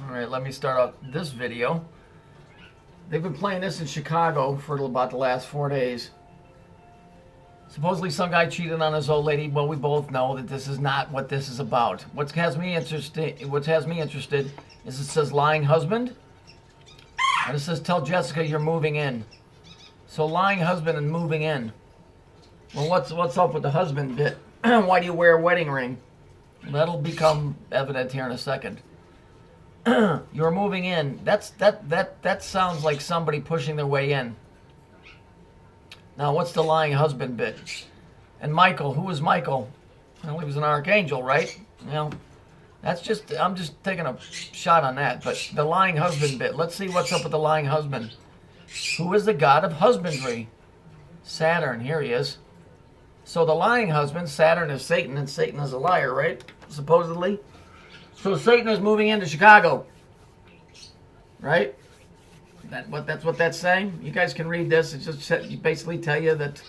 Alright, let me start off this video. They've been playing this in Chicago for about the last 4 days. Supposedly some guy cheated on his old lady. Well, we both know that this is not what this is about. What has me interested is it says lying husband. And it says tell Jessica you're moving in. So lying husband and moving in. Well, what's up with the husband bit? Why do you wear a wedding ring? That'll become evident here in a second. You're moving in. That sounds like somebody pushing their way in. Now, what's the lying husband bit? And Michael, who is Michael? Well, he was an archangel, right? You know, I'm just taking a shot on that. But the lying husband bit. Let's see what's up with the lying husband. Who is the god of husbandry? Saturn. Here he is. So the lying husband, Saturn is Satan, and Satan is a liar, right? Supposedly. So Satan is moving into Chicago, right? That's what that's saying. You guys can read this. It's just basically tell you that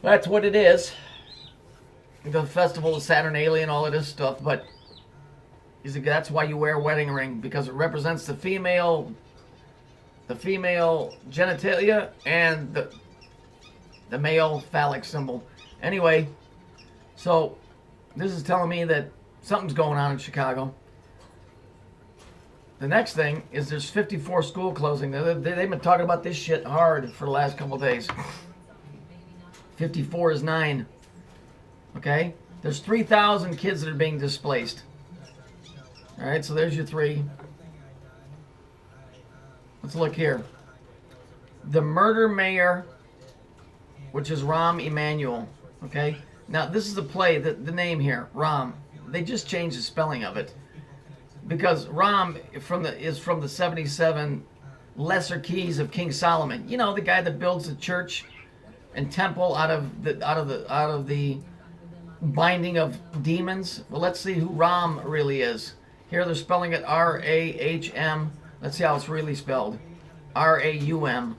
that's what it is. The festival of Saturnalia and all of this stuff. But that's why you wear a wedding ring, because it represents the female genitalia and the male phallic symbol. Anyway, so this is telling me that something's going on in Chicago. The next thing is there's 54 school closing. They've been talking about this shit hard for the last couple of days. 54 is 9. Okay? There's 3,000 kids that are being displaced. Alright, so there's your 3. Let's look here. The murder mayor, which is Rahm Emanuel. Okay? Now, this is a play, the name here, Rahm. They just changed the spelling of it. Because Rahm is from the 77 lesser keys of King Solomon. You know, the guy that builds the church and temple out of the binding of demons. Well, let's see who Rahm really is. Here they're spelling it R-A-H-M. Let's see how it's really spelled. R-A-U-M.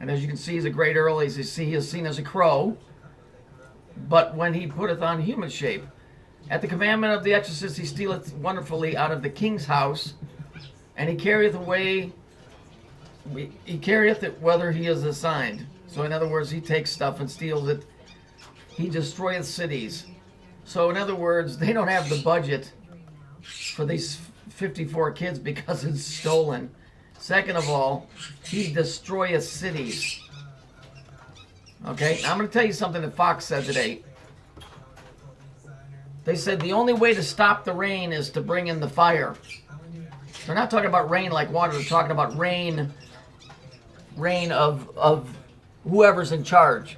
And as you can see, he's a great earl. He is seen as a crow. But when he putteth on human shape, at the commandment of the exorcist, he stealeth wonderfully out of the king's house, and he carrieth it whether he is assigned. So in other words, he takes stuff and steals it. He destroyeth cities. So in other words, they don't have the budget for these 54 kids because it's stolen. Second of all, he destroyeth cities. Okay, now I'm going to tell you something that Fox said today. They said the only way to stop the rain is to bring in the fire. They're not talking about rain like water. They're talking about rain of whoever's in charge.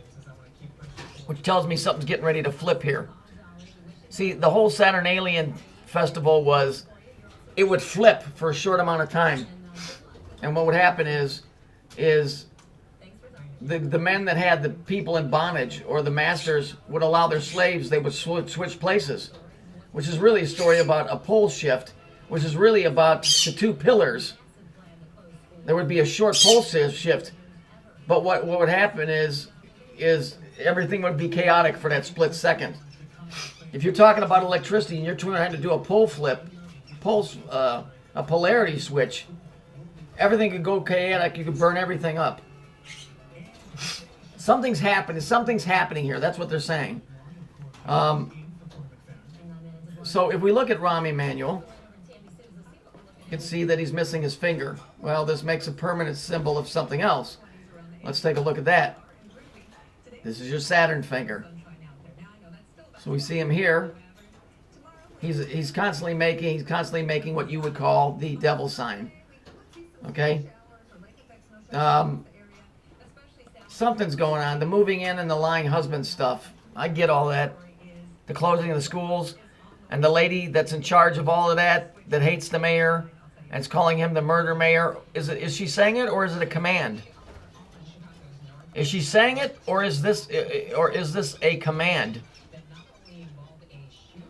Which tells me something's getting ready to flip here. See, the whole Saturnalian festival was, it would flip for a short amount of time. And what would happen is the men that had the people in bondage, or the masters, would allow their slaves, they would switch places. Which is really a story about a pole shift, which is really about the 2 pillars. There would be a short pole shift, but what would happen is everything would be chaotic for that split second. If you're talking about electricity and you're trying to do a pole flip, a polarity switch, everything could go chaotic, you could burn everything up. Something's happening here. That's what they're saying. So if we look at Rahm Emanuel, you can see that he's missing his finger. Well, this makes a permanent symbol of something else. Let's take a look at that. This is your Saturn finger. So we see him here. He's constantly making what you would call the devil sign. Okay? Something's going on. The moving in and the lying husband stuff. I get all that. The closing of the schools. And the lady that's in charge of all of that hates the mayor and is calling him the murder mayor. Is she saying it, or is it a command? Is she saying it, or is this a command?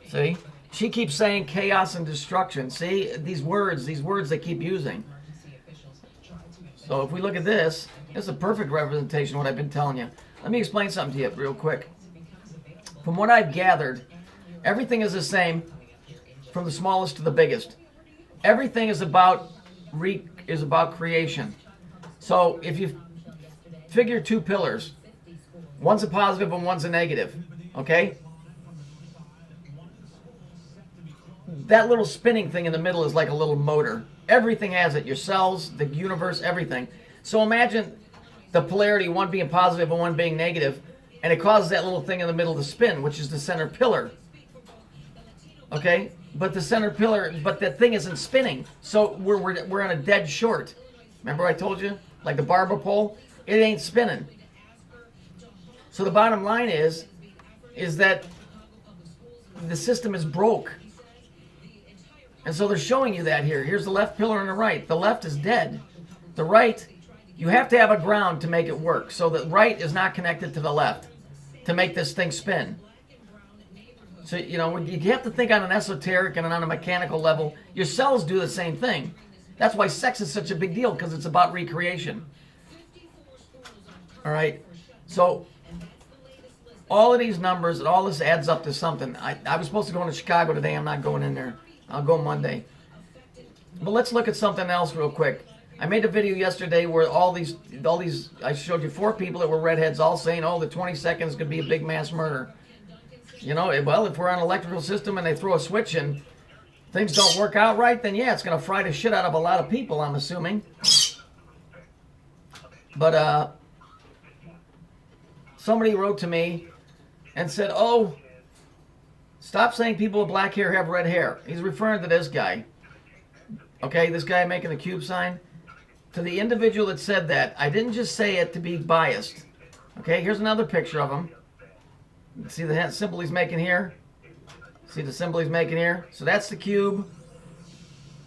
See? She keeps saying chaos and destruction. See? These words they keep using. So if we look at this, it's a perfect representation of what I've been telling you. Let me explain something to you real quick. From what I've gathered, everything is the same. from the smallest to the biggest. Everything is about creation. So if you figure two pillars, one's a positive and one's a negative, okay? That little spinning thing in the middle is like a little motor. Everything has it, your cells, the universe, everything. So imagine the polarity, one being positive and one being negative, and it causes that little thing in the middle to spin, which is the center pillar. Okay? But the center pillar, but that thing isn't spinning. So we're on a dead short. Remember I told you? Like the barber pole? It ain't spinning. So the bottom line is that the system is broke. And so they're showing you that here. Here's the left pillar and the right. The left is dead. The right, you have to have a ground to make it work. So the right is not connected to the left to make this thing spin. So, you know, you have to think on an esoteric and on a mechanical level. Your cells do the same thing. That's why sex is such a big deal, because it's about recreation. All right? So all of these numbers and all this adds up to something. I was supposed to go into Chicago today. I'm not going in there. I'll go Monday. But let's look at something else real quick. I made a video yesterday where all these, I showed you 4 people that were redheads all saying, oh, the 20 seconds could be a big mass murder. You know, well, if we're on an electrical system and they throw a switch and things don't work out right, then yeah, it's going to fry the shit out of a lot of people, I'm assuming. But somebody wrote to me and said, oh, stop saying people with black hair have red hair. He's referring to this guy. Okay, this guy making the cube sign. To the individual that said that, I didn't just say it to be biased. Okay, here's another picture of him. See the symbol he's making here? See the symbol he's making here? So that's the cube.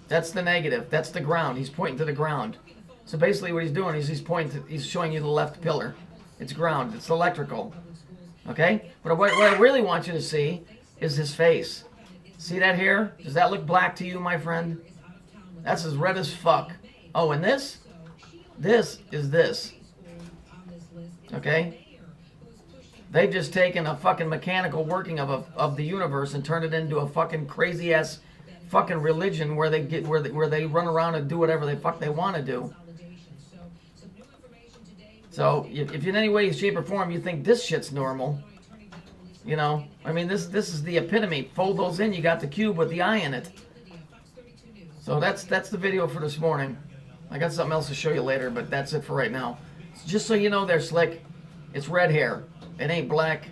That's the negative. That's the ground. He's pointing to the ground. So basically what he's doing is he's showing you the left pillar. It's ground. It's electrical. Okay? But what I really want you to see is his face. See that here? Does that look black to you, my friend? That's as red as fuck. Oh, and this? This is this. Okay? They've just taken a fucking mechanical working of the universe and turned it into a fucking crazy ass fucking religion where they run around and do whatever the fuck they want to do. So if in any way, shape, or form you think this shit's normal, you know, I mean this is the epitome. Fold those in, you got the cube with the eye in it. So that's the video for this morning. I got something else to show you later, but that's it for right now. Just so you know, they're slick. It's red hair. It ain't black.